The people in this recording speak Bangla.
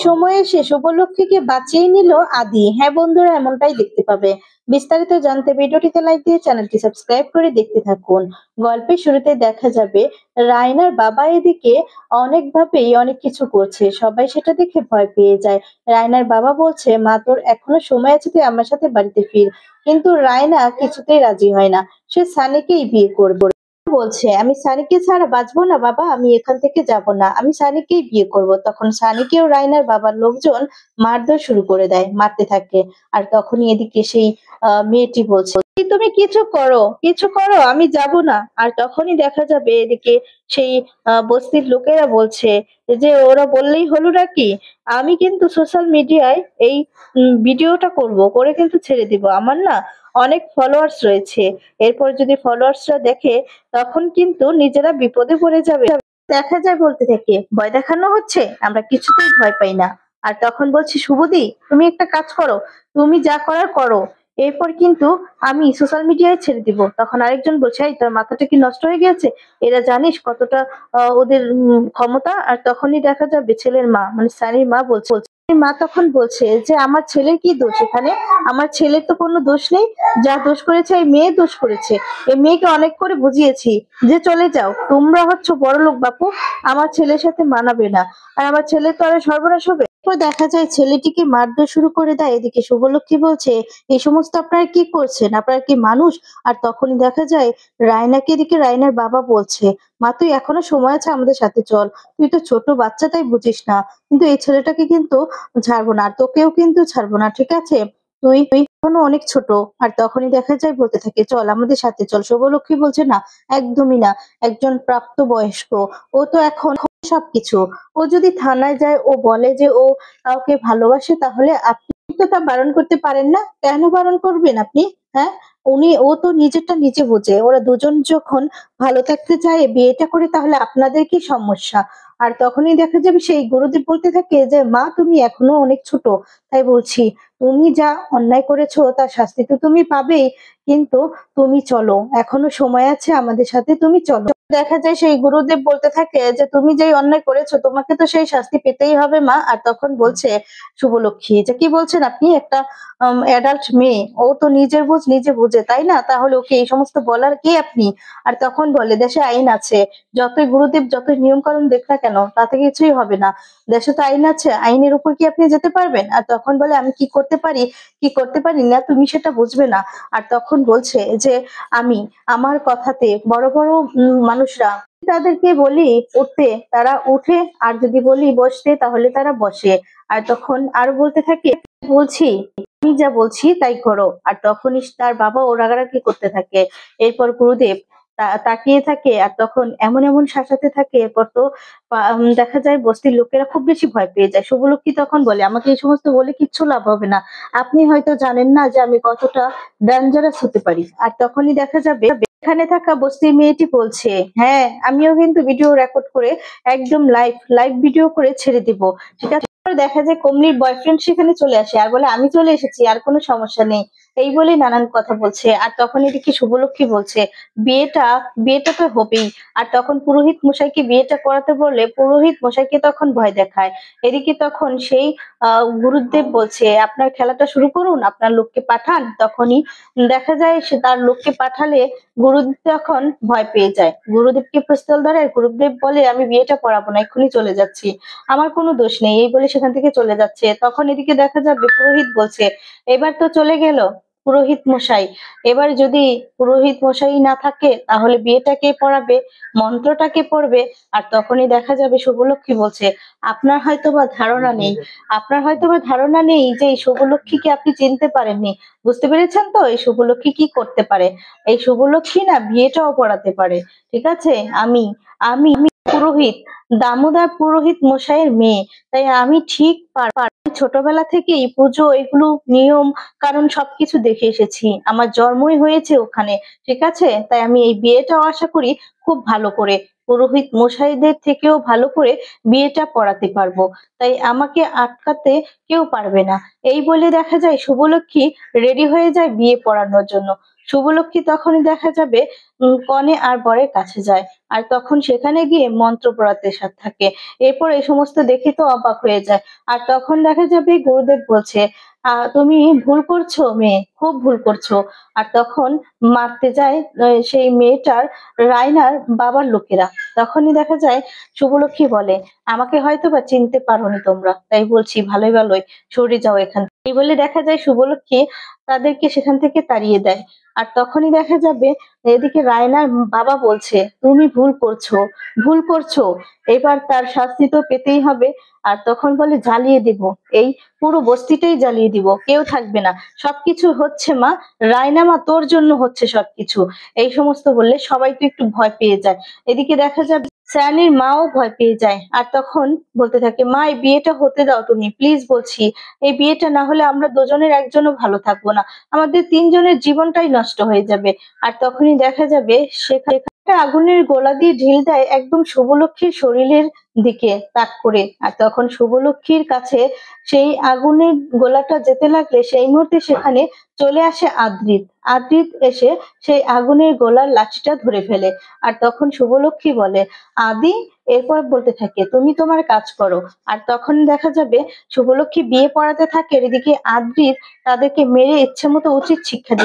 সময় এসে শুভলক্ষ্মীকে বাঁচিয়ে নিল আদি। হ্যাঁ বন্ধুরা, এমনটাই দেখতে পাবে। বিস্তারিত জানতে ভিডিওটিতে লাইক দিয়ে চ্যানেলটি সাবস্ক্রাইব করে দেখতে থাকুন। গল্পের শুরুতে দেখা যাবে রায়নার বাবা এদিকে অনেকভাবেই অনেক কিছু করছে, সবাই সেটা দেখে ভয় পেয়ে যায়। রায়নার বাবা বলছে, মা তোর এখনো সময় আছে, তুই আমার সাথে বাড়িতে ফির। কিন্তু রায়না কিছুতেই রাজি হয় না, সে সানিকেই বিয়ে করবে। বলছে, আমি সানিকে ছাড়া বাঁচবো না বাবা, আমি এখান থেকে যাব না, আমি সানিকেই বিয়ে করব। তখন সানিকেও রায়নার বাবার লোকজন মারধর শুরু করে দেয়, মারতে থাকে। আর তখনই এদিকে সেই মেয়েটি বলছে, তুমি কিছু করো, কিছু করো, আমি যাব না। আর তখনই দেখা যাবে এদিকে সেই বস্তির লোকেরা বলছে যে ওরা বললেই হলো নাকি, আমি কিন্তু সোশ্যাল মিডিয়ায় এই ভিডিওটা করব, করে কিন্তু ছেড়ে দিব। আমার না অনেক ফলোয়ার্স রয়েছে, এরপর যদি ফলোয়ার্সরা দেখে তখন কিন্তু নিজেরা বিপদে পড়ে যাবে। দেখা যায় বলতে থাকে, ভয় দেখানো হচ্ছে, আমরা কিছুতেই ভয় পাই না। আর তখন বলছি, শুভদি তুমি একটা কাজ করো, তুমি যা করার করো, এরপর কিন্তু আমি সোশ্যাল মিডিয়ায় ছেড়ে দিব। তখন আরেকজন বলছে, এই তোর মাথাটা কি নষ্ট হয়ে গেছে, এরা জানিস কতটা ওদের ক্ষমতা। আর তখনই দেখা যাবে ছেলের মা, মানে সানির মা বলছে, মা তখন বলছে যে আমার ছেলের কি দোষ এখানে, আমার ছেলের তো কোনো দোষ নেই, যা দোষ করেছে এই মেয়ে দোষ করেছে। এই মেয়েকে অনেক করে বুঝিয়েছি যে চলে যাও, তোমরা হচ্ছে বড় লোক বাপু, আমার ছেলের সাথে মানাবে না, আর আমার ছেলে তো আর সর্বনাশ হবে। এরপর দেখা যায় ছেলেটিকে মারধর শুরু করে দেয়। এদিকে শুভলক্ষ্মী বলছে, এই সমস্ত আপনারা কি করছেন, আপনারা কি মানুষ? আর তখনই দেখা যায় রায়নাকে, এদিকে রায়নার বাবা বলছে, মা তুই এখনো সময় আছে, আমাদের সাথে চল, তুই তো ছোট বাচ্চা তাই বুঝিস না, কিন্তু এই ছেলেটাকে কিন্তু ছাড়বো না, আর তোকেও কিন্তু ছাড়বো না, ঠিক আছে? তুই তুই এখনো অনেক ছোট। আর তখনই দেখা যায় বলতে থাকে, চল আমাদের সাথে চল। শুভলক্ষ্মী বলছে, না, একদমই না, একজন প্রাপ্ত বয়স্ক, ও তো এখন সবকিছু। ও যদি থানায় যায়, ও বলে যে ও কাউকে ভালোবাসে, তাহলে আপনি তো তা বারণ করতে পারেন না, কেন বারণ করবেন আপনি? হ্যাঁ, ও তো নিজেরটা নিজে বোঝে, ওরা দুজন যখন ভালো থাকতে চায় বিয়েটা করে, তাহলে আপনাদের কি সমস্যা? আর তখনই দেখা যাবে সেই গুরুদেব বলতে থাকে যে, মা তুমি এখনো অনেক ছোট, তাই বলছি, তুমি যা অন্যায় করেছো তার শাস্তি তো তুমি পাবেই, কিন্তু তুমি চলো, এখনো সময় আছে, আমাদের সাথে তুমি চলো। দেখা যায় সেই গুরুদেব বলতে থাকে যে, তুমি যেই অন্যায় করেছো তোমাকে তো সেই শাস্তি পেতেই হবে মা। আর তখন বলছে শুভলক্ষ্মী, যে কি বলছেন আপনি, একটা অ্যাডাল্ট মেয়ে, ও তো নিজের বুঝ নিজে বুঝে, তাই না? তাহলে ওকে এই সমস্ত বলার কে আপনি? আর তখন বলে, দেশে আইন আছে, যতই গুরুদেব যতই নিয়ম কানুন দেখ না কেন, তাতে কিছুই হবে না, দেশে তো আইন আছে, আইনের উপর কি আপনি যেতে পারবেন? আর তখন বলে, আমি কি করতে পারি কি করতে পারি না তুমি সেটা বুঝবে না। আর তখন বলছে যে, আমি আমার কথাতে বড় বড় মানুষরা, তাদেরকে বলি উঠতে তারা উঠে, আর যদি বলি বসতে তাহলে তারা বসে। আর তখন আরো বলতে থাকে, বলছি, আমি যা বলছি তাই করো। আর তখনই তার বাবা ও রাগারাগি করতে থাকে। এরপর গুরুদেব তাকিয়ে থাকে, আর তখন এমন এমন শাসাতে থাকে। এরপর তো দেখা যায় বস্তির লোকেরা খুব বেশি ভয় পেয়ে যায়। শুভলক্ষ্মী তখন বলে, আমাকে এই সমস্ত বলে কিচ্ছু লাভ হবে না, আপনি হয়তো জানেন না যে আমি কতটা ডেঞ্জারাস হতে পারি। আর তখনই দেখা যাবে এখানে থাকা বস্তির মেয়েটি বলছে, হ্যাঁ আমিও কিন্তু ভিডিও রেকর্ড করে একদম লাইভ লাইভ ভিডিও করে ছেড়ে দিব, ঠিক আছে? দেখা যায় কমলির বয়ফ্রেন্ড সেখানে চলে আসে, আর বলে, আমি চলে এসেছি, আর কোনো সমস্যা নেই, এই বলে নানান কথা বলছে। আর তখন এদিকে শুভলক্ষ্মী বলছে, বিয়েটা বিয়েটা তো হবেই। আর তখন পুরোহিত মশাইকে বিয়েটা করাতে বললে পুরোহিত মশাইকে তখন ভয় দেখায়। এদিকে তখন সেই গুরুদেব বলছে, আপনার খেলাটা শুরু করুন, আপনার লোককে পাঠান। তখনই দেখা যায় সে তার লোককে পাঠালে গুরুদেব তখন ভয় পেয়ে যায়, গুরুদেবকে পিস্তল ধরে। গুরুদেব বলে, আমি বিয়েটা করাবো না, এক্ষুনি চলে যাচ্ছি, আমার কোনো দোষ নেই, এই বলে সেখান থেকে চলে যাচ্ছে। তখন এদিকে দেখা যাবে পুরোহিত বলছে, এবার তো চলে গেল পুরোহিত মশাই, এবার যদি পুরোহিত মশাই না থাকে তাহলে বিয়েটা কে পড়াবে, মন্ত্রটা কে পড়বে? আর তখনই দেখা যাবে শুভলক্ষ্মী বলছে, আপনার হয়তোবা ধারণা নেই, আপনার হয়তোবা ধারণা নেই যে এই শুভলক্ষ্মীকে আপনি চিনতে পারেননি। বুঝতে পেরেছেন তো এই শুভলক্ষ্মী কি করতে পারে? এই শুভলক্ষ্মী না বিয়েটাও পড়াতে পারে, ঠিক আছে? আমি আমি পুরোহিত, দামোদর পুরোহিত মশাইয়ের মেয়ে, তাই আমি ঠিক ছোটবেলা থেকেই পুজো, এগুলো নিয়ম কারণ সবকিছু দেখে এসেছি, আমার জন্মই হয়েছে ওখানে, ঠিক আছে? তাই আমি এই বিয়েটাও আশা করি খুব ভালো করে পুরোহিত মশাইদের থেকেও ভালো করে বিয়েটা পড়াতে পারবো, তাই আমাকে আটকাতে কেউ পারবে না। এই বলে দেখা যায় শুভলক্ষ্মী রেডি হয়ে যায় বিয়ে পড়ানোর জন্য। শুভলক্ষ্মী তখনই দেখা যাবে কনে আর বরের কাছে যায়, আর তখন সেখানে গিয়ে মন্ত্র পড়াতে থাকে। এরপর এই সমস্ত দেখে তো অবাক হয়ে যায়। আর তখন দেখা যাবে গুরুদেব বলছে, তুমি ভুল করছো মেয়ে, খুব ভুল করছো। আর তখন মারতে যায় সেই মেয়েটার রায়নার বাবার লোকেরা। তখনই দেখা যায় শুভলক্ষ্মী বলে, আমাকে হয়তো বা চিনতে পারোনি তোমরা, তাই বলছি ভালোই ভালোই সরে যাও এখান থেকে। এই বলে দেখা যায় শুভলক্ষ্মী তাদেরকে সেখান থেকে তাড়িয়ে দেয়। আর তখনই দেখা যাবে এদিকে রায়নার বাবা বলছে, তুমি ভুল করছো, ভুল করছো, এবার তার শাস্তি তো পেতেই হবে। আর তখন বলে, জ্বালিয়ে দিব, এই পুরো বস্তিটাই জ্বালিয়ে দিব, কেউ থাকবে না। সবকিছু হচ্ছে মা, রায়না মা তোর জন্য হচ্ছে সবকিছু। এই সমস্ত বললে সবাই তো একটু ভয় পেয়ে যায়। এদিকে দেখা যাবে সায়ানির মাও ভয় পেয়ে যায়। আর তখন বলতে থাকে, মা এই বিয়েটা হতে দাও তুমি, প্লিজ বলছি। এই বিয়েটা না হলে আমরা দুজনের একজনও ভালো থাকবো না, আমাদের তিনজনের জীবনটাই নষ্ট হয়ে যাবে। আর তখনই দেখা যাবে সেখানে একটা আগুনের গোলা দিয়ে ঢিল দেয় একদম শুভলক্ষ্মীর শরীরের দিকে তাক করে। আর তখন শুভলক্ষ্মীর কাছে সেই আগুনের গোলাটা যেতে লাগলে সেই মুহূর্তে সেখানে চলে আসে আদ্রিত। আদ্রিত এসে সেই আগুনের গোলার লাঠিটা ধরে ফেলে। আর তখন শুভলক্ষ্মী বলে, আদি, এরপর বলতে থাকে, তুমি তোমার কাজ করো। আর তখন দেখা যাবে শুভলক্ষ্মী বিয়ে পড়াতে থাকে, এদিকে আদ্রিত তাদেরকে মেরে ইচ্ছে মতো উচিত শিক্ষা